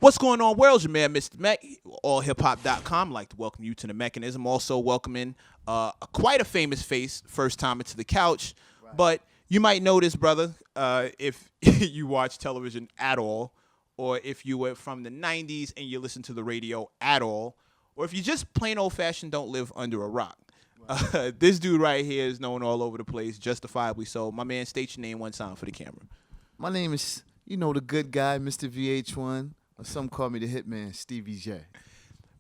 What's going on, world? Your man, Mr. Mech, allhiphop.com. I'd like to welcome you to the Mechanism. Also welcoming quite a famous face, first time into the couch. Right. But you might know this, brother, if you watch television at all, or if you were from the 90s and you listen to the radio at all, or if you just plain old-fashioned don't live under a rock. Right. This dude right here is known all over the place, justifiably so. My man, state your name one time for the camera. My name is, the good guy, Mr. VH1. Or some call me the hitman, Stevie J.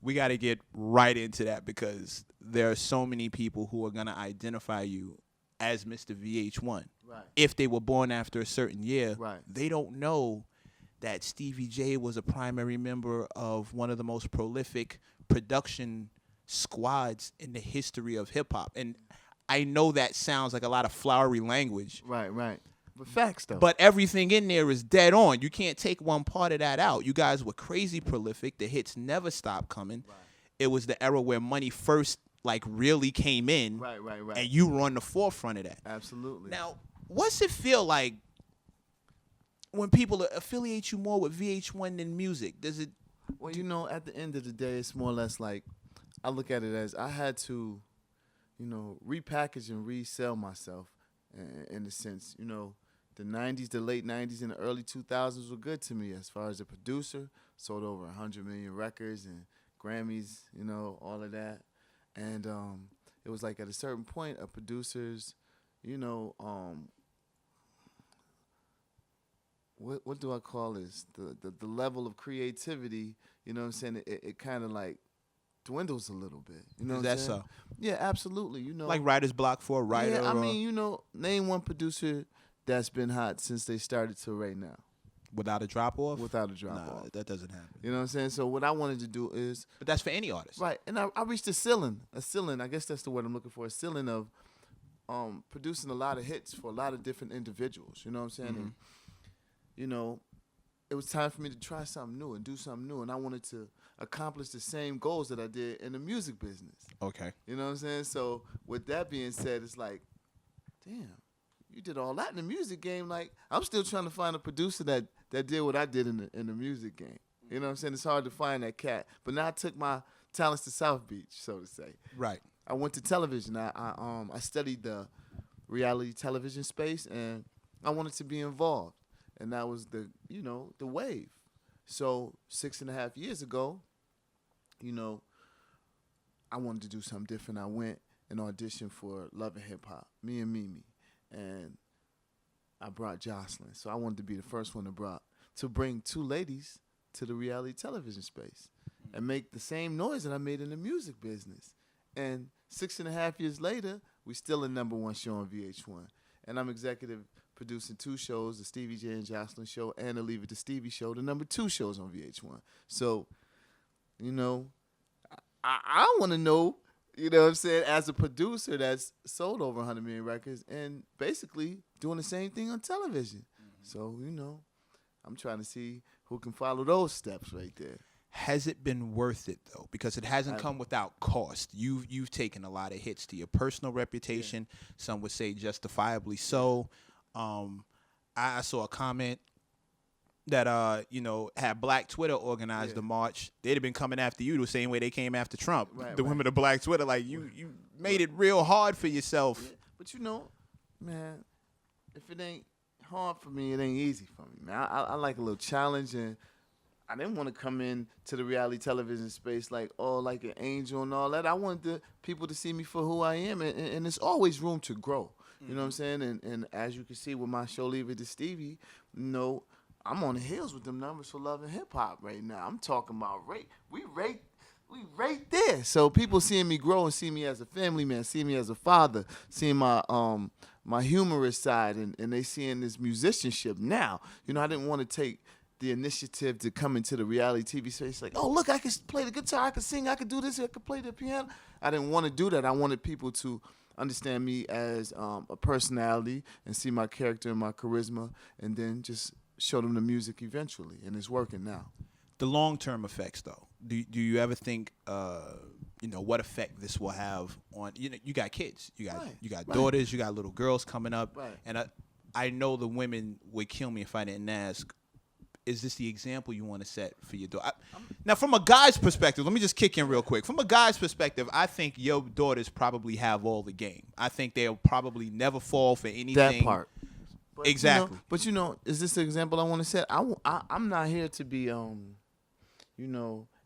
We got to get right into that because there are so many people who are going to identify you as Mr. VH1. Right. If they were born after a certain year, right. They don't know that Stevie J was a primary member of one of the most prolific production squads in the history of hip-hop. And I know that sounds like a lot of flowery language. Right. But facts, though. But everything in there is dead on. You can't take one part of that out. You guys were crazy prolific. The hits never stopped coming. Right. It was the era where money first, really came in. Right. And you were on the forefront of that. Absolutely. Now, what's it feel like when people affiliate you more with VH1 than music? Does it? Well, at the end of the day, it's more or less like I look at it as I had to, repackage and resell myself in a sense, The 90s, the late 90s, and the early 2000s were good to me as far as a producer. Sold over 100 million records and Grammys, all of that. And it was like at a certain point, a producer's, what do I call this? The level of creativity, what I'm saying? It kind of like dwindles a little bit. Is that so? Yeah, absolutely. Like writer's block for a writer? Yeah, I mean, name one producer that's been hot since they started to right now. Without a drop-off? Without a drop-off. Nah, that doesn't happen. You know what I'm saying? So what I wanted to do is... But that's for any artist. Right. And I reached a ceiling, I guess that's the word I'm looking for, a ceiling of producing a lot of hits for a lot of different individuals. You know what I'm saying? Mm-hmm. And, it was time for me to try something new and do something new. And I wanted to accomplish the same goals that I did in the music business. Okay. You know what I'm saying? So with that being said, it's like, damn. You did all that in the music game. Like, I'm still trying to find a producer that did what I did in the music game. You know what I'm saying? It's hard to find that cat. But now I took my talents to South Beach, so to say. Right. I went to television. I studied the reality television space, and I wanted to be involved. And that was the wave. So 6.5 years ago, I wanted to do something different. I went and auditioned for Love and Hip Hop, me and Mimi. And I brought Joseline. So I wanted to be the first one to bring two ladies to the reality television space and make the same noise that I made in the music business. And 6.5 years later, we still a #1 show on VH1. And I'm executive producing 2 shows, the Stevie J and Joseline show and the Leave It to Stevie show, the #2 shows on VH1. So, I want to know, you know what I'm saying, as a producer that's sold over 100 million records and basically doing the same thing on television. Mm-hmm. So, I'm trying to see who can follow those steps right there. Has it been worth it, though? Because it hasn't come without cost. You've taken a lot of hits to your personal reputation. Yeah. Some would say justifiably so. I saw a comment that had Black Twitter organized the march. They'd have been coming after you the same way they came after Trump. Right, the women of Black Twitter, like you made it real hard for yourself. Yeah. But man, if it ain't hard for me, it ain't easy for me, man. I like a little challenge, and I didn't want to come in to the reality television space like an angel and all that. I wanted the people to see me for who I am, and there's always room to grow. You know what I'm saying? And as you can see with my show, Leave It to Stevie, I'm on the heels with them numbers for Love and Hip Hop right now. I'm talking about we right there. So people seeing me grow and see me as a family man, see me as a father, seeing my humorous side, and they seeing this musicianship now. I didn't want to take the initiative to come into the reality TV space like, oh, look, I can play the guitar, I can sing, I can do this, I can play the piano. I didn't want to do that. I wanted people to understand me as a personality and see my character and my charisma, and then just show them the music eventually, and it's working now. The long-term effects, though, do you ever think, what effect this will have on, you got kids, you got daughters, you got little girls coming up, and I know the women would kill me if I didn't ask, is this the example you want to set for your daughter? Now, from a guy's perspective, let me just kick in real quick. From a guy's perspective, I think your daughters probably have all the game. I think they'll probably never fall for anything. That part. But, exactly. Is this the example I want to set? I'm not here to be, an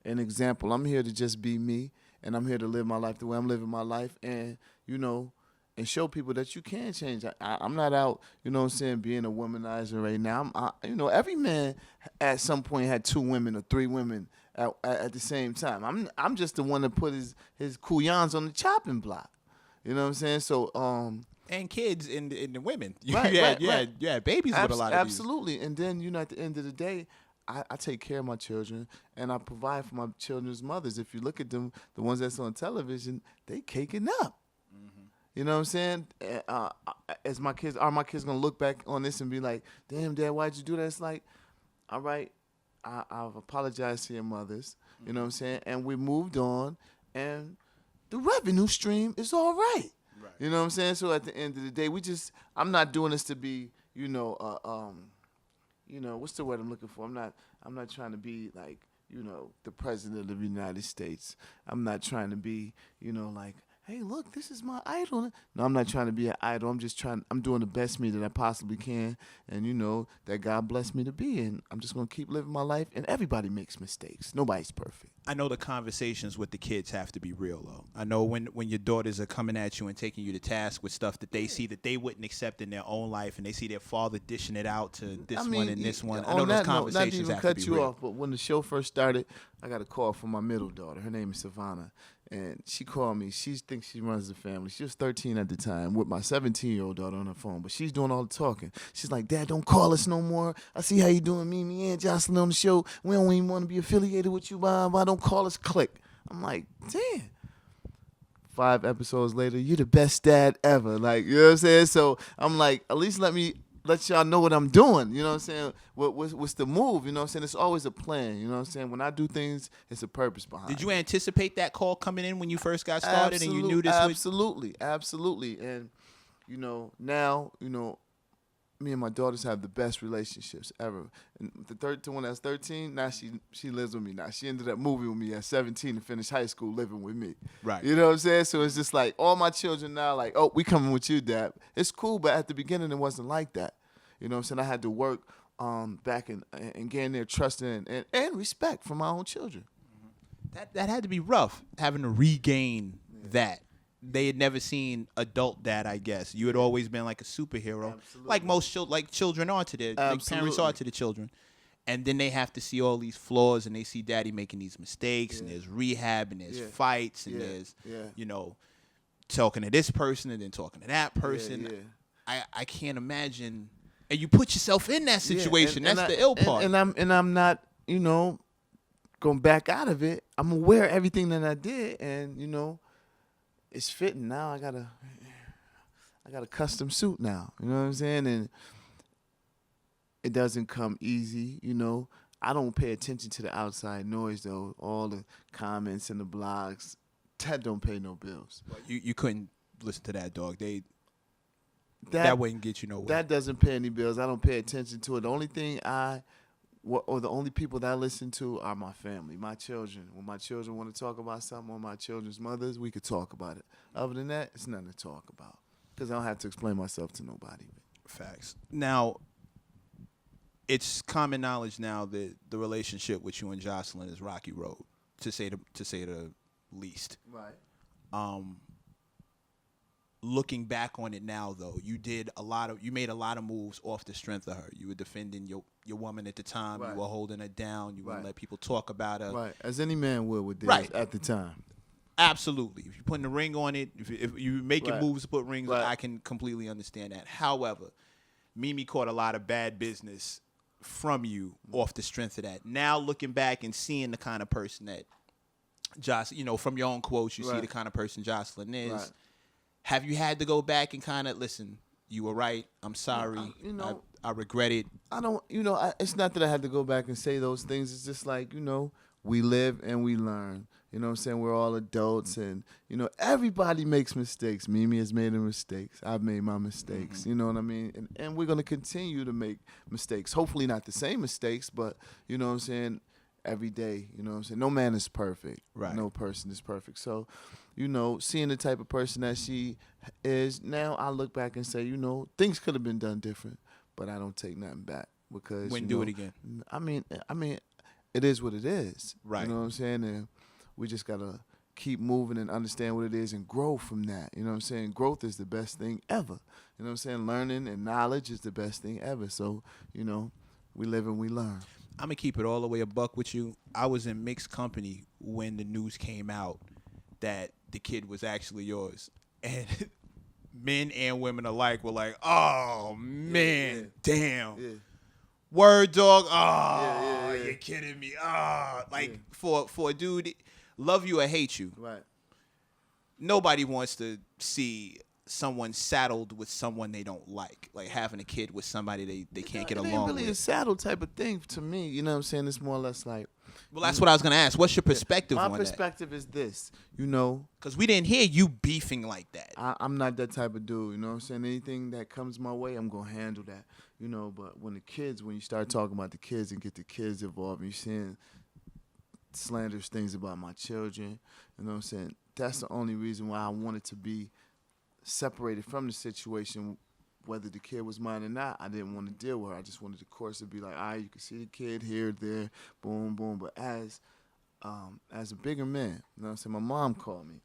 example. I'm here to just be me, and I'm here to live my life the way I'm living my life, and, and show people that you can change. I'm not out, being a womanizer right now. Every man at some point had 2 women or 3 women at the same time. I'm just the one that put his kuyans on the chopping block. You know what I'm saying? So, and kids and the women. Right. Babies with a lot of absolutely. And then, at the end of the day, I take care of my children, and I provide for my children's mothers. If you look at them, the ones that's on television, they caking up. Mm-hmm. You know what I'm saying? Are my kids going to look back on this and be like, damn, Dad, why'd you do that? It's like, all right, I've apologized to your mothers. Mm-hmm. You know what I'm saying? And we moved on, and the revenue stream is all right. Right. You know what I'm saying? So at the end of the day, I'm not doing this to be, what's the word I'm looking for? I'm not trying to be like, the president of the United States. I'm not trying to be, like, hey, look, this is my idol. No, I'm not trying to be an idol. I'm doing the best me that I possibly can. And, that God blessed me to be. And I'm just going to keep living my life. And everybody makes mistakes. Nobody's perfect. I know the conversations with the kids have to be real, though. I know when your daughters are coming at you and taking you to task with stuff that they see that they wouldn't accept in their own life, and they see their father dishing it out to one and this one. I know those conversations have to be real. Not to even cut you off, but when the show first started, I got a call from my middle daughter. Her name is Savannah. And she called me. She thinks she runs the family. She was 13 at the time with my 17-year-old daughter on her phone. But she's doing all the talking. She's like, Dad, don't call us no more. I see how you doing, Mimi and Joseline on the show. We don't even want to be affiliated with you. Why don't call us Click? I'm like, damn. 5 episodes later, you're the best dad ever. Like, you know what I'm saying? So I'm like, at least let y'all know what I'm doing. You know what I'm saying? What's the move? You know what I'm saying? It's always a plan. You know what I'm saying? When I do things, it's a purpose behind it. Did you anticipate that call coming in when you first got started and you knew this Absolutely. And, now, me and my daughters have the best relationships ever. And the one that's 13, now she lives with me now. She ended up moving with me at 17 and finished high school living with me. Right. You know what I'm saying? So it's just like all my children now like, oh, we coming with you, Dad. It's cool, but at the beginning it wasn't like that. You know what I'm saying? I had to work back and gain their trust and respect from my own children. That had to be rough, having to regain that. They had never seen adult dad, I guess. You had always been like a superhero, absolutely. Like most children are to their like parents are to the children. And then they have to see all these flaws, and they see daddy making these mistakes, and there's rehab, and there's fights, and there's, talking to this person and then talking to that person. I can't imagine. And you put yourself in that situation. That's the ill part. And I'm not, going back out of it. I'm aware of everything that I did, and, it's fitting now. I got a custom suit now. You know what I'm saying? And it doesn't come easy. I don't pay attention to the outside noise though. All the comments and the blogs, that don't pay no bills. You couldn't listen to that, dog. That wouldn't get you nowhere. That doesn't pay any bills. I don't pay attention to it. The only thing the only people that I listen to are my family, my children. When my children want to talk about something, or my children's mothers, we could talk about it. Other than that, it's nothing to talk about because I don't have to explain myself to nobody. Facts. Now, it's common knowledge now that the relationship with you and Joseline is rocky road, to say the least. Right. Looking back on it now, though, you made a lot of moves off the strength of her. You were defending your woman at the time. Right. You were holding her down. You wouldn't let people talk about her. Right, as any man would with this at the time. Absolutely. If you're putting a ring on it, if you're making moves to put rings on, I can completely understand that. However, Mimi caught a lot of bad business from you off the strength of that. Now looking back and seeing the kind of person that from your own quotes, you see the kind of person Joseline is. Right. Have you had to go back and kind of listen? You were right. I'm sorry. I regret it. I don't. It's not that I had to go back and say those things. It's just like we live and we learn. You know what I'm saying? We're all adults, and, you know, everybody makes mistakes. Mimi has made mistakes. I've made my mistakes. You know what I mean? And we're going to continue to make mistakes. Hopefully not the same mistakes, but, you know what I'm saying, every day. You know what I'm saying? No man is perfect. Right. No person is perfect. So, you know, seeing the type of person that she is, now I look back and say, you know, things could have been done different, but I don't take nothing back because, Wouldn't you do know, it again. I mean, it is what it is. Right. You know what I'm saying? And we just got to keep moving and understand what it is and grow from that. You know what I'm saying? Growth is the best thing ever. You know what I'm saying? Learning and knowledge is the best thing ever. So, you know, we live and we learn. I'm going to keep it all the way a buck with you. I was in mixed company when the news came out that the kid was actually yours. And men and women alike were like, oh, man, damn. Yeah. Word, dog. Oh, Yeah. you're kidding me. For a dude, love you or hate you, Right. nobody wants to see someone saddled with someone they don't like having a kid with somebody they can't get It along ain't really with. a saddle type of thing to me. You know what I'm saying? It's more or less like. Well, that's what I was going to ask. What's your perspective My on that? perspective is this. You know, Because we didn't hear you beefing like that. I'm not that type of dude. You know what I'm saying? Anything that comes my way, I'm going to handle that. You know, but when you start talking about the kids and get the kids involved, and you're saying slanderous things about my children, you know what I'm saying? That's the only reason why I wanted to be separated from the situation, whether the kid was mine or not. I didn't want to deal with her. I just wanted the course to be like, all right, you can see the kid here, there, boom, boom. But as a bigger man, you know what I'm saying? My mom called me.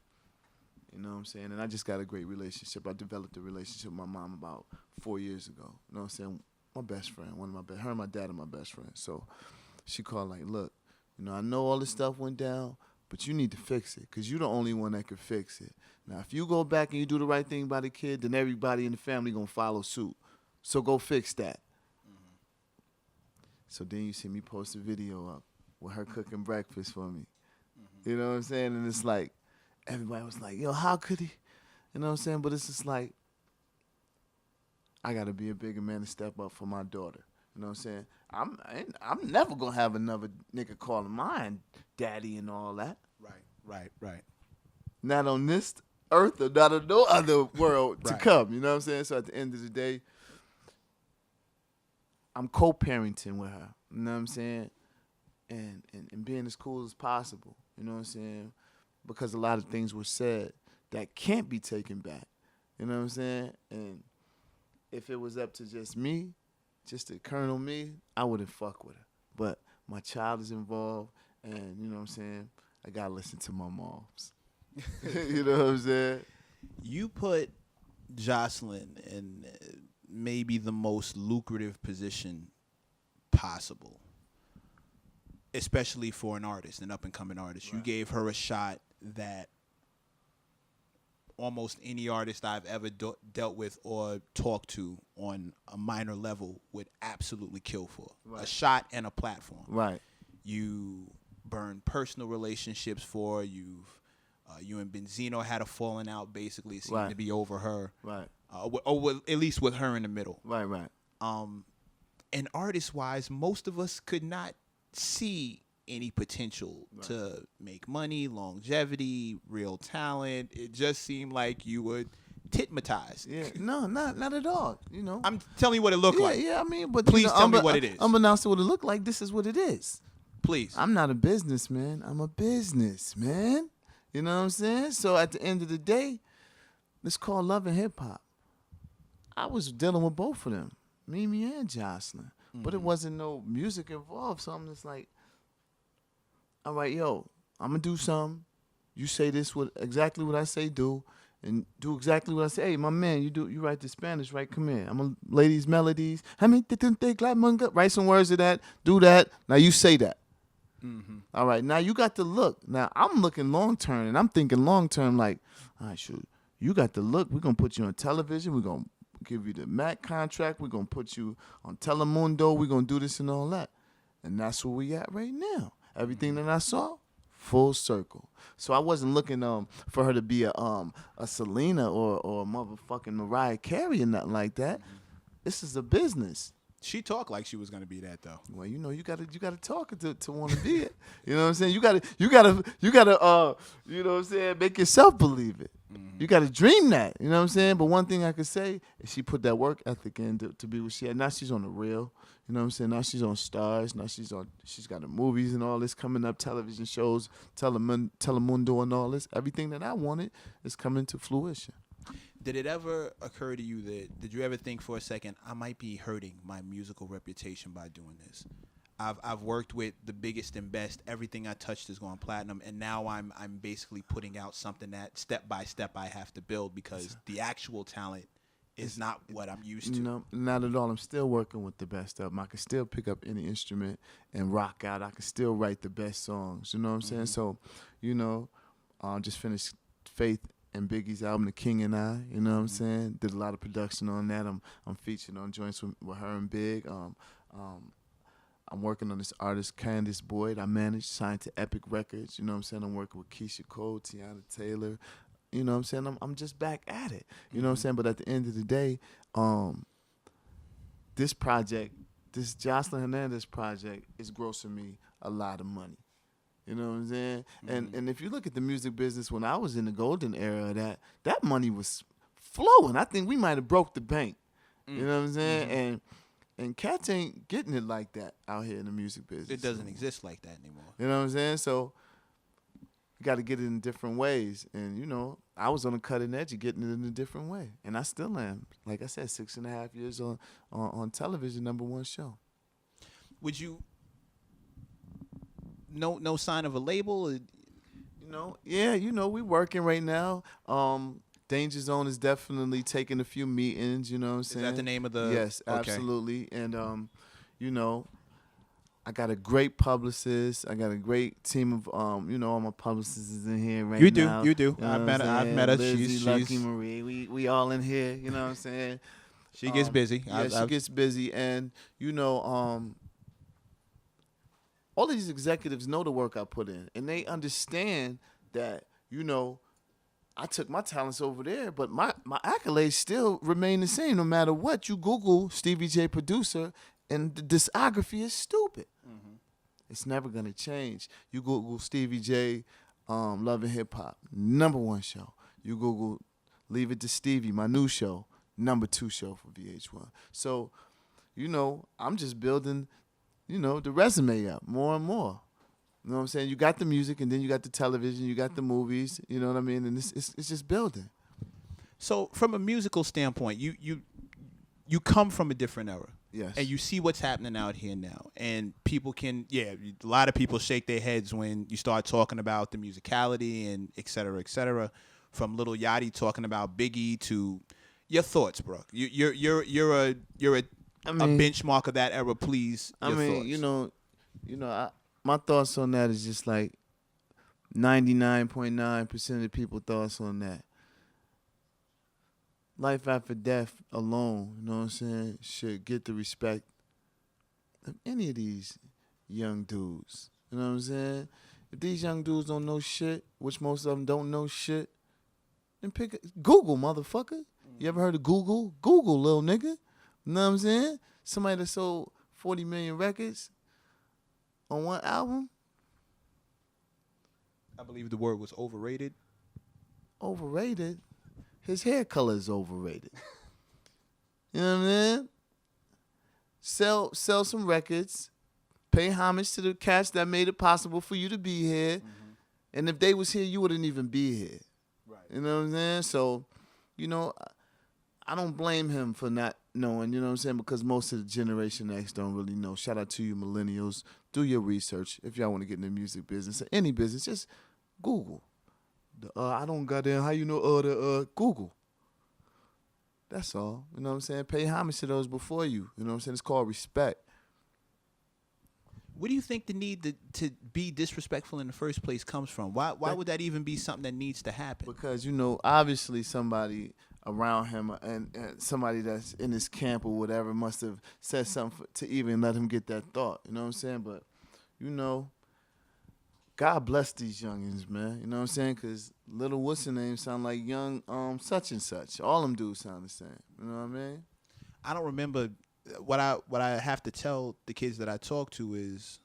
You know what I'm saying? And I just got a great relationship. I developed a relationship with my mom about 4 years ago. You know what I'm saying? My best friend, her and my dad are my best friends. So she called like, look, you know, I know all this stuff went down, but you need to fix it because you're the only one that can fix it. Now, if you go back and you do the right thing by the kid, then everybody in the family going to follow suit. So go fix that. So then you see me post a video up with her cooking breakfast for me. You know what I'm saying? And it's like, everybody was like, yo, how could he? You know what I'm saying? But it's just like, I got to be a bigger man to step up for my daughter. You know what I'm saying? I'm never going to have another nigga calling mine daddy and all that. Right. Not on this earth or not on no other world to Right. come. You know what I'm saying? So at the end of the day, I'm co-parenting with her. You know what I'm saying? And being as cool as possible. You know what I'm saying? Because a lot of things were said that can't be taken back. You know what I'm saying? And if it was up to just me, just the Colonel me, I wouldn't fuck with her. But my child is involved, and you know what I'm saying? I gotta listen to my moms. You know what I'm saying? You put Joseline in maybe the most lucrative position possible, especially for an artist, an up-and-coming artist. Right. You gave her a shot that almost any artist I've ever dealt with or talked to on a minor level would absolutely kill for. Right. A shot and a platform. Right. You burn personal relationships for. You and Benzino had a falling out. Basically, it seemed to be over her. Right. Or at least with her in the middle. Right. And artist-wise, most of us could not see any potential to make money, longevity, real talent. It just seemed like you were titmatized. Yeah, no, not at all. You know, I'm telling you what it looked like. Yeah, I mean, but please tell me what it is. Unbeknownst to what it looked like, this is what it is. Please. I'm not a businessman. I'm a businessman. You know what I'm saying? So at the end of the day, it's called love and hip hop. I was dealing with both of them, Mimi and Joseline, but it wasn't no music involved. So I'm just like, all right, yo, I'm gonna do something. You say this with exactly what I say do, and do exactly what I say. Hey, my man, you write the Spanish, right? Come here. I'm gonna lay these melodies. Write some words of that. Do that. Now you say that. All right. Now you got the look. Now I'm looking long term, and I'm thinking long term. Like, all right, shoot, you got the look. We're gonna put you on television. We're gonna give you the Mac contract. We're gonna put you on Telemundo. We're gonna do this and all that, and that's where we at right now. Everything that I saw, full circle. So I wasn't looking for her to be a Selena or a motherfucking Mariah Carey or nothing like that. This is a business. She talked like she was gonna be that though. Well, you gotta talk to want to be it. You know what I'm saying? You gotta you know what I'm saying, make yourself believe it. You gotta dream that. You know what I'm saying? But one thing I could say is she put that work ethic in to be what she had. Now she's on the real. You know what I'm saying? Now she's on Stars. Now she's got the movies and all this coming up, television shows, Telemundo and all this. Everything that I wanted is coming to fruition. Did it ever occur to you did you ever think for a second, I might be hurting my musical reputation by doing this? I've worked with the biggest and best. Everything I touched is going platinum, and now I'm basically putting out something that step by step I have to build because the actual talent is not what I'm used to. No, not at all. I'm still working with the best of them. I can still pick up any instrument and rock out. I can still write the best songs. You know what I'm saying? So, just finished Faith and Biggie's album, The King and I. You know what I'm saying? Did a lot of production on that. I'm featured on joints with her and Big. I'm working on this artist, Candace Boyd. I managed, signed to Epic Records. You know what I'm saying? I'm working with Keisha Cole, Tiana Taylor. You know what I'm saying? I'm just back at it. You know what I'm saying? But at the end of the day, this project, this Joseline Hernandez project is grossing me a lot of money. You know what I'm saying? And if you look at the music business, when I was in the golden era, that money was flowing. I think we might have broke the bank. You know what I'm saying? And cats ain't getting it like that out here in the music business. It doesn't exist like that anymore. You know what I'm saying? So you got to get it in different ways. And, I was on the cutting edge of getting it in a different way. And I still am. Like I said, 6.5 years on television, #1 show. Would you no sign of a label? Yeah, we working right now. Danger Zone is definitely taking a few meetings, you know what I'm saying? Is that the name of the... Yes, okay. Absolutely. And, I got a great publicist. I got a great team of, all my publicists is in here right now. You do. You know I've met her. Lizzie, She's Lucky Marie. We all in here, you know what I'm saying? She gets busy. Yeah, she gets busy. And, all these executives know the work I put in. And they understand that, I took my talents over there, but my accolades still remain the same no matter what. You Google Stevie J producer, and the discography is stupid. It's never going to change. You Google Stevie J, Love and Hip Hop, #1 show. You Google Leave It to Stevie, my new show, #2 show for VH1. So, I'm just building, the resume up more and more. You know what I'm saying? You got the music, and then you got the television, you got the movies. You know what I mean? And it's just building. So, from a musical standpoint, you come from a different era. Yes. And you see what's happening out here now. And people a lot of people shake their heads when you start talking about the musicality and et cetera, from Lil Yachty talking about Biggie to your thoughts, bro. You're a benchmark of that era, please. Thoughts. My thoughts on that is just like 99.9% of the people's thoughts on that. Life after death alone, you know what I'm saying, should get the respect of any of these young dudes. You know what I'm saying? If these young dudes don't know shit, which most of them don't know shit, then Google, motherfucker. You ever heard of Google? Google, little nigga. You know what I'm saying? Somebody that sold 40 million records on one album. I believe the word was overrated. Overrated? His hair color is overrated. You know what I mean? Sell some records. Pay homage to the cats that made it possible for you to be here. And if they was here, you wouldn't even be here. Right. You know what I'm saying? So, I don't blame him for not knowing, you know what I'm saying? Because most of the Generation X don't really know. Shout out to you millennials. Do your research if y'all want to get in the music business or any business. Just Google. I don't goddamn, how you know Google. That's all. You know what I'm saying? Pay homage to those before you. You know what I'm saying? It's called respect. Where do you think the need to be disrespectful in the first place comes from? Why would that even be something that needs to happen? Because, obviously somebody around him and somebody that's in his camp or whatever must have said something to even let him get that thought. You know what I'm saying? But, God bless these youngins, man. You know what I'm saying? Because little what's her name sound like young such and such. All them dudes sound the same. You know what I mean? I don't remember what I have to tell the kids that I talk to is,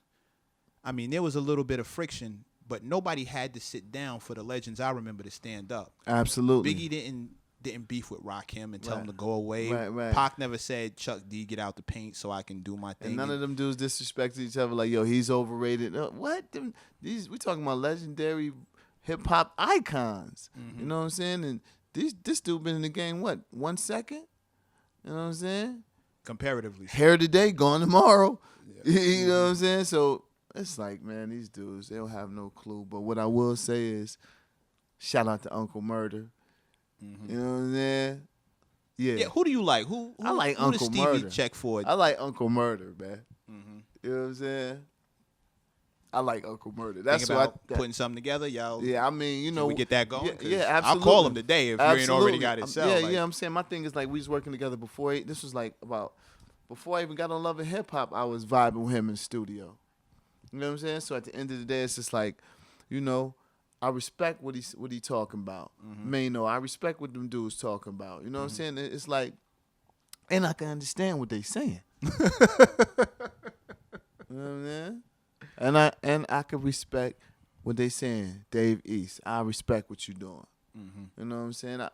I mean, there was a little bit of friction, but nobody had to sit down for the legends I remember to stand up. Absolutely. Biggie didn't beef with Rakim and tell Right. him to go away. Right. Pac never said, Chuck D, get out the paint so I can do my thing. And none of them dudes disrespected each other like, yo, he's overrated. What? We talking about legendary hip hop icons. You know what I'm saying? And this dude been in the game, what, 1 second? You know what I'm saying? Comparatively. Here today, gone tomorrow. Yeah. You know what I'm saying? So it's like, man, these dudes, they don't have no clue. But what I will say is, shout out to Uncle Murder. You know what I'm saying? Yeah. Who do you like? Who I like who Uncle does Stevie Murder. check for? I like Uncle Murder, man. You know what I'm saying? I like Uncle Murder. That's Think why about putting something together, y'all. Yeah, I mean, you know, we get that going. Yeah, absolutely. I'll call him today if you ain't already got it set. Yeah, I'm saying my thing is like we was working together before. This was like before I even got on Love and Hip Hop. I was vibing with him in the studio. You know what I'm saying? So at the end of the day, it's just like, you know, I respect what he talking about. Mano, I respect what them dudes talking about. You know what I'm saying? It's like, and I can understand what they saying. You know what I'm saying? And I can respect what they saying. Dave East, I respect what you doing. You know what I'm saying?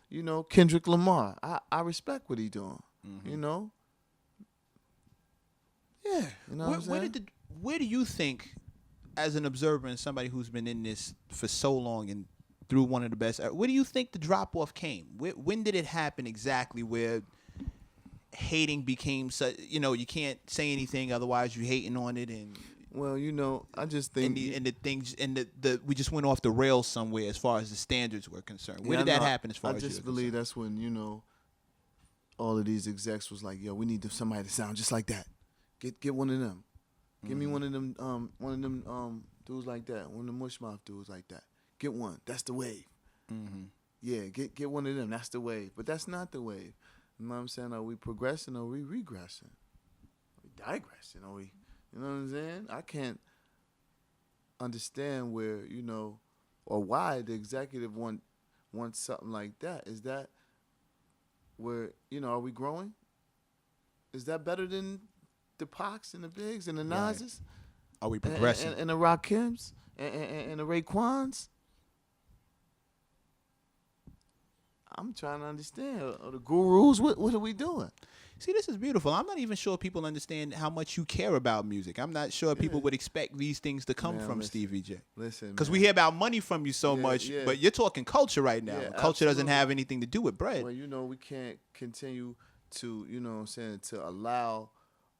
You know, Kendrick Lamar, I respect what he doing. You know? Yeah. You know what I'm saying? Where do you think, as an observer and somebody who's been in this for so long and through one of the best, where do you think the drop-off came? When did it happen exactly where hating became such, you know, you can't say anything, otherwise you hating on it, and well, you know, I just think we just went off the rails somewhere as far as the standards were concerned. Where did that happen as far as I just believe that's when, you know, all of these execs was like, yo, we need somebody to sound just like that. Get one of them. Give me one of them dudes like that, one of them mushmouth dudes like that. Get one. That's the wave. Yeah, get one of them. That's the wave. But that's not the wave. You know what I'm saying? Are we progressing or are we regressing? Are we digressing? Are we, you know what I'm saying? I can't understand where, you know, or why the executive wants something like that. Is that where, you know, are we growing? Is that better than the Pacs and the Bigs and the Nas's? Are we progressing? And the Rakims and the Raekwons? I'm trying to understand. Or the gurus, what are we doing? See, this is beautiful. I'm not even sure people understand how much you care about music. I'm not sure people would expect these things to come from Stevie J. Listen, because we hear about money from you so much, but you're talking culture right now. Culture doesn't have anything to do with bread. Well, you know, we can't continue to, you know what I'm saying, to allow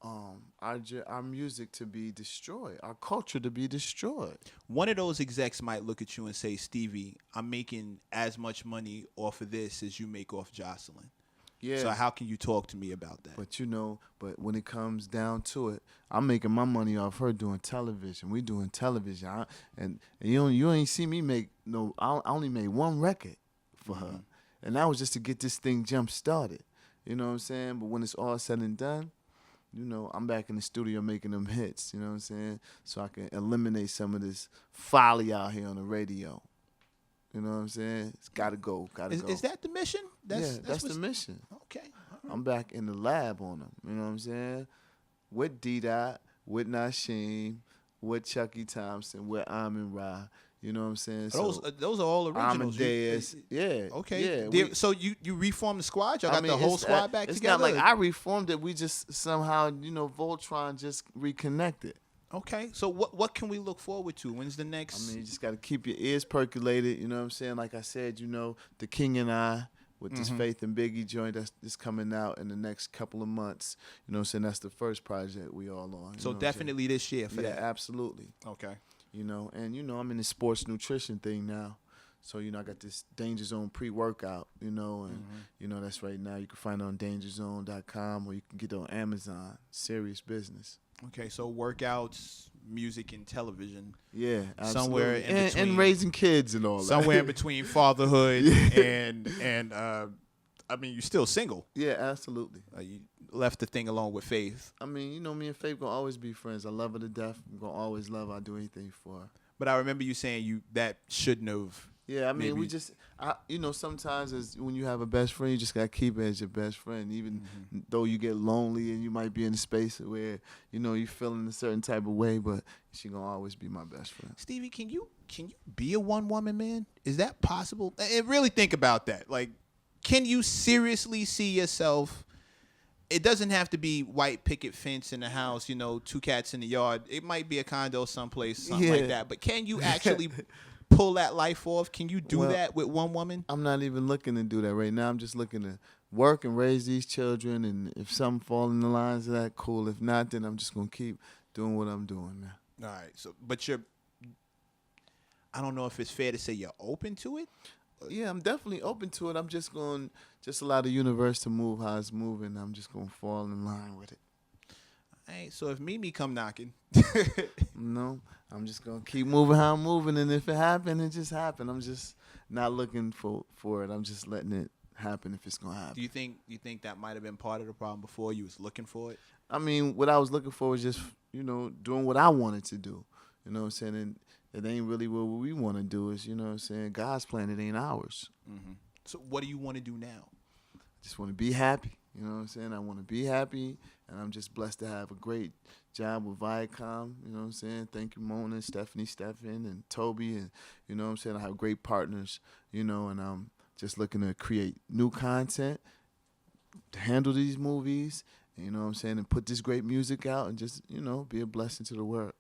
our music to be destroyed, our culture to be destroyed. One of those execs might look at you and say, Stevie, I'm making as much money off of this as you make off Joseline. Yeah. So how can you talk to me about that? But, you know, when it comes down to it, I'm making my money off her doing television. We doing television. And you ain't see me make no, I only made one record for her. And that was just to get this thing jump started. You know what I'm saying? But when it's all said and done, you know, I'm back in the studio making them hits, you know what I'm saying? So I can eliminate some of this folly out here on the radio. You know what I'm saying? It's got to go, go. Is that the mission? That's the mission. Okay. Right. I'm back in the lab on them, you know what I'm saying? With D-Dot, with Nasheem, with Chucky Thompson, with Amin Ra. You know what I'm saying? Those are all originals. Amadeus, yeah. Okay. Yeah, so you reformed the squad? Y'all got the whole squad back together? It's not like I reformed it. We just somehow, you know, Voltron just reconnected. Okay. So what can we look forward to? When's the next? I mean, you just got to keep your ears percolated. You know what I'm saying? Like I said, you know, The King and I with this Faith and Biggie joint that's coming out in the next couple of months. You know what I'm saying? That's the first project we all on. So definitely this year for that. Yeah, absolutely. Okay. You know, and you know, I'm in the sports nutrition thing now. So, you know, I got this Danger Zone pre-workout, you know, and, you know, that's right now. You can find it on dangerzone.com or you can get it on Amazon. Serious business. Okay, so workouts, music, and television. Yeah, absolutely. Somewhere in between. And raising kids and all that. Somewhere in between fatherhood and I mean, you're still single. Yeah, absolutely. You left the thing alone with Faith. I mean, you know, me and Faith gonna always be friends. I love her to death. I'm gonna always love her. I'll do anything for her. But I remember you saying that shouldn't have Yeah, I mean, maybe. sometimes as when you have a best friend, you just gotta keep it as your best friend, even Mm-hmm. though you get lonely and you might be in a space where you feeling a certain type of way, but she gonna always be my best friend. Stevie, can you be a one woman man? Is that possible? And really think about that. Like, can you seriously see yourself? It doesn't have to be white picket fence in the house, two cats in the yard. It might be a condo someplace, something like Yeah. that. But can you actually pull that life off? Can you do Well, that with one woman? I'm not even looking to do that right now. I'm just looking to work and raise these children, and if something fall in the lines of that, cool. If not, then I'm just gonna keep doing what I'm doing, man. All right. So, but I don't know if it's fair to say you're open to it. Yeah, I'm definitely open to it. I'm just going to just allow the universe to move how it's moving. I'm just going to fall in line with it. All right. So if Mimi come knocking, No, I'm just going to keep moving how I'm moving. And if it happened, it just happened. I'm just not looking for it. I'm just letting it happen if it's going to happen. do you think that might have been part of the problem before you was looking for it? I mean, what I was looking for was just, doing what I wanted to do. You know what I'm saying? And it ain't really what we want to do is, what I'm saying? God's plan, it ain't ours. Mm-hmm. So what do you want to do now? I just want to be happy. You know what I'm saying? I want to be happy, and I'm just blessed to have a great job with Viacom. You know what I'm saying? Thank you, Mona, Stephanie, and Toby, and you know what I'm saying? I have great partners, and I'm just looking to create new content, to handle these movies, you know what I'm saying, and put this great music out and just, be a blessing to the world.